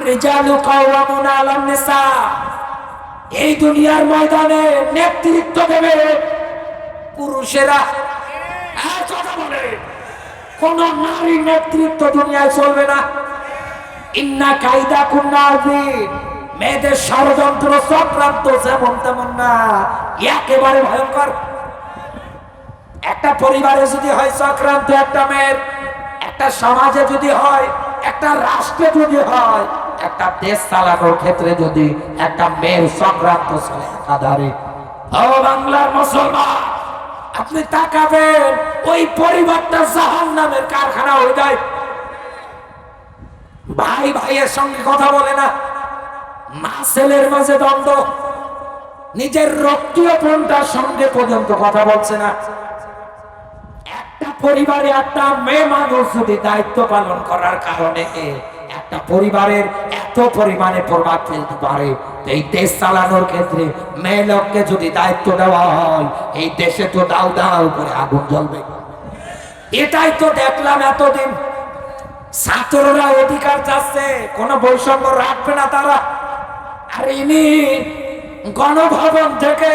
রিজালু কাওয়ামুনা আলান নিসা, এই দুনিয়ার ময়দানে নেতৃত্ব দেবে পুরুষেরা। আর কথা বলে কোন নারী নেতৃত্ব দুনিয়ায় চলবে না। ইন্না কায়দা কুন্না আযীম, মেয়েদের ষড়যন্ত্র চক্রান্ত যেমন তেমন না, একেবারে ভয়ঙ্কর। একটা পরিবারে যদি হয় চক্রান্ত একটা মেয়ের, একটা সমাজে যদি হয়, একটা রাষ্ট্রে যদি হয়, একটা দেশ চালানোর ক্ষেত্রে যদি একটা মেয়ের চক্রান্ত চলে একাধারে, ও বাংলার মুসলমান, আপনি তাকাবেন ওই পরিবারটা জাহান্নামের কারখানা হয়ে যায়। ভাই ভাইয়ের সঙ্গে কথা বলে না, মা ছেলের মাঝে দ্বন্দ্ব, নিজের রক্তীয় বোনটার সঙ্গে পর্যন্ত কথা বলছে না। একটা পরিবারে একটা মেয়ে মানুষ যদি দায়িত্ব পালন করার কারণে একটা পরিবারের এত পরিমাণে প্রভাব ফেলতে পারে, এই দেশ চালানোর ক্ষেত্রে মেয়ে লোককে যদি দায়িত্ব দেওয়া হয়, এই দেশে তো দাও দাও করে আগুন জ্বলবে। এটাই তো দেখলাম এতদিন। ছাত্ররা অধিকার চাচ্ছে, কোনো বৈষম্য রাখবে না তারা। আর ইনি গণভবন থেকে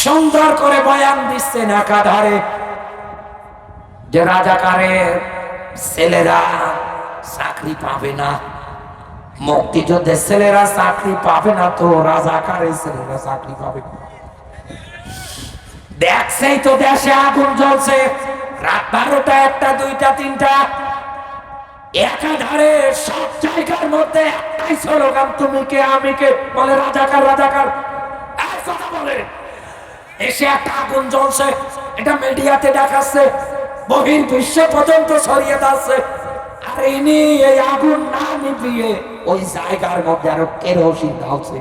সুন্দর করে বয়ান দিচ্ছেন একাধারে যে রাজাকারের ছেলেরা চাকরি পাবে না, মুক্তিযুদ্ধের ছেলেরা চাকরি পাবে না, তো রাজাকারের ছেলেরা চাকরি পাবে। দেখছেই তো দেশে আগুন জ্বলছে, রাত 12টা 1টা 2টা 3টা, একাধারে সব জায়গার মধ্যে একটাই স্লোগান, তুমি কে আমি কে, বলে রাজাকার রাজাকার। আর কথা বলে এসে একটা আগুন জ্বলছে, এটা মিডিয়াতে দেখাচ্ছে, বহির বিশ্ব পর্যন্ত ছড়িয়ে যাচ্ছে। আর ইনি এই আগুন না নিভিয়ে ওই জায়গার মধ্যে আরো কেরোসিন ঢালছে।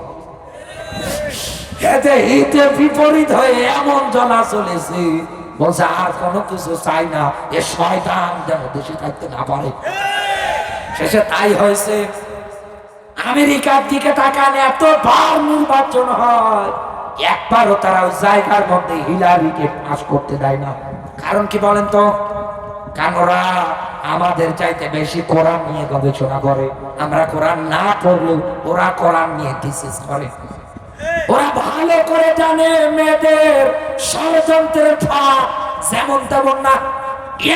এতে হিতে বিপরীত হয়ে এমন জ্বলা চলেছে, বলছে আর কোনো কিছু চাই না, এ শয়তান যেন দেশে থাকতে না পারে। শেষে তাই হয়েছে। আমেরিকার দিকে তাকান, এতবার নির্বাচন হয়, একবারও তারা ওই জায়গার মধ্যে হিলারিকে পাস করতে দেয় না। কারণ কি বলেন তো? কারণ ওরা আমাদের চাইতে বেশি কোরআন নিয়ে গবেষণা করে। আমরা কোরআন না পড়লেও ওরা কোরআন নিয়ে থিসিস করে। ওরা ভালো করে জানে মেয়েদের ষড়যন্ত্রের ফাঁদ যেমন তেমন না,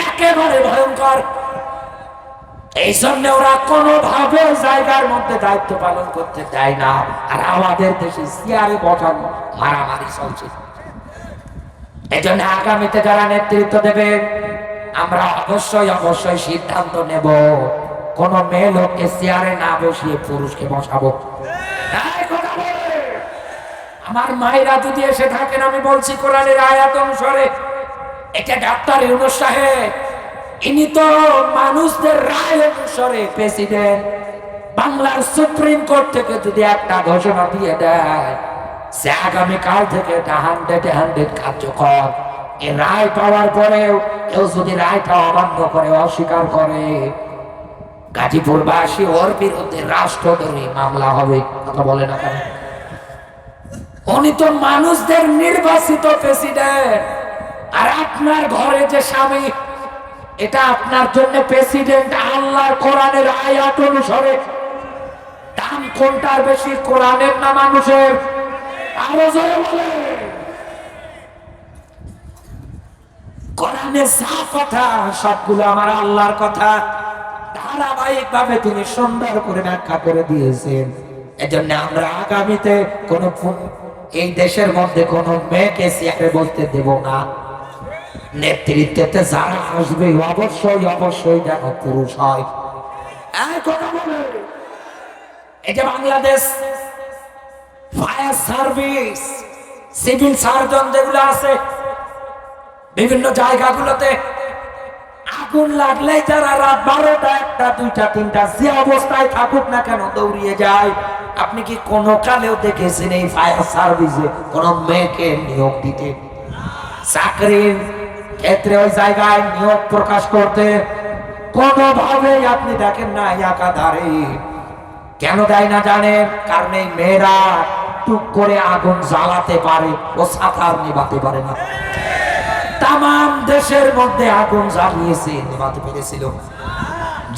একেবারে ভয়ঙ্কর। এই জন্য ওরা কোনোভাবে জায়গার মধ্যে দায়িত্ব পালন করতে দেয় না। আর আমাদের দেশে চেয়ারে বসানো মারামারি চলছে। এই জন্য আগামীতে যারা নেতৃত্ব দেবে, আমরা অবশ্যই অবশ্যই সিদ্ধান্ত নেব, কোন মেয়ে লোককে চেয়ারে না বসিয়ে পুরুষকে বসাবো। আমার মায়েরা যদি এসে থাকেন, আমি বলছি কোরআনের আয়াত অনুসারে, এটা ডাক্তার ইউনূস সাহেব, ইনি তো মানুষদের রায় অনুসারে প্রেসিডেন্ট। বাংলার সুপ্রিম কোর্ট থেকে যদি একটা ঘোষণা দিয়ে দেয় সে আগামীকাল থেকে এটা 100% কার্যকর, এ রায় পাওয়ার পরেও কেউ যদি রায়টা অমান্য করে, অস্বীকার করে, গাজীপুরবাসী ওর বিরুদ্ধে রাষ্ট্রদ্রোহী মামলা হবে। কথা বলে না কেন? উনি তো মানুষদের নির্বাচিত প্রেসিডেন্ট। আর আপনার ঘরে যে স্বামী, এটা আপনার জন্য প্রেসিডেন্ট। আল্লাহর কোরআনের আয়াত অনুসারে দাম কোনটার বেশি, কোরআনের না মানুষের? আরো জোরে বলে। কোরআনে যা কথা সবগুলো আমার আল্লাহর কথা, ধারাবাহিক ভাবে তিনি সুন্দর করে ব্যাখ্যা করে দিয়েছেন। এজন্য আমরা আগামীতে কোন এই দেশের মধ্যে কোন মেয়েকে চেয়ারে বসতে দেব না। নেতৃত্বে যারা আসবে অবশ্যই অবশ্যই যেন পুরুষ হয়। এই যে Bangladesh fire service, civil surgeon যেগুলো আছে বিভিন্ন জায়গাগুলোতে, আগুন লাগলেই যারা রাত 12টা 1টা 2টা 3টা যে অবস্থায় থাকুক না কেন দৌড়িয়ে যায়। আপনি কি কোনো কালেও দেখেছেন এই ফায়ার সার্ভিসে কোন মেয়েকে নিয়োগ দিতে? চাকরির ক্ষেত্রে ওই জায়গায় নিয়োগ প্রকাশ করতে কোনোভাবেই আপনি দেখেন না। একাধারে কেন দেয় না জানেন? কারণ এই মেয়েরা টুক করে আগুন জ্বালাতে পারে, ও সাঁতার নিভাতে পারে না। তাম দেশের মধ্যে আগুন জ্বালিয়েছে, নিভাতে পেরেছিল।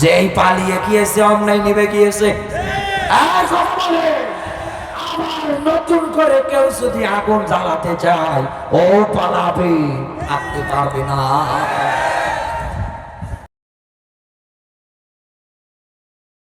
যেই পালিয়ে গিয়েছে অমনাই নিবে গিয়েছে। আর কথা বলে, আবার নতুন করে কেউ যদি আগুন জ্বালাতে চায় ও পালাবে, থাকতে পারবে না।